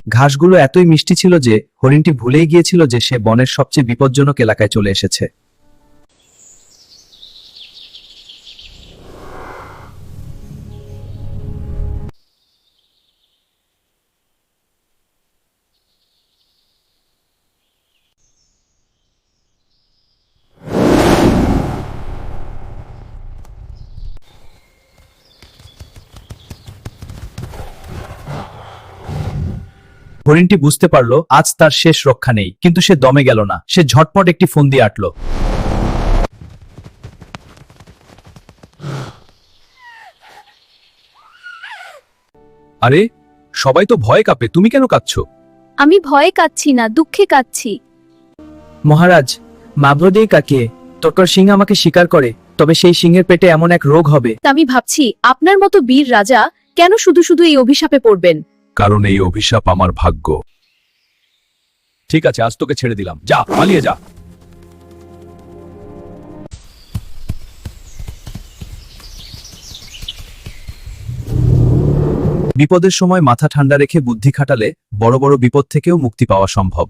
ঘাসগুলো এতই মিষ্টি ছিল যে হরিণটি ভুলেই গিয়েছিল যে সে বনের সবচেয়ে বিপজ্জনক এলাকায় চলে এসেছে। হরিণটি বুঝতে পারল আজ তার শেষ রক্ষা নেই, কিন্তু সে দমে গেল না। সে ঝটপট একটি ফন্দি আঁটল। আরে, সবাই তো ভয় কাঁপে, তুমি কেন কাঁদছো? আমি ভয়ে কাঁদছি না, দুঃখে কাঁদছি। মহারাজ, মাভ্রদেই কাকে তোর সিংহ আমাকে শিকার করে, তবে সেই সিংহের পেটে এমন এক রোগ হবে। তা আমি ভাবছি আপনার মতো বীর রাজা কেন শুধু শুধু এই অভিশাপে পড়বেন। কারণ এই অভিশাপ আমার ভাগ্য। ঠিক আছে, আজ তোকে ছেড়ে দিলাম, যা পালিয়ে যা। বিপদের সময় মাথা ঠান্ডা রেখে বুদ্ধি খাটালে বড় বড় বিপদ থেকেও মুক্তি পাওয়া সম্ভব।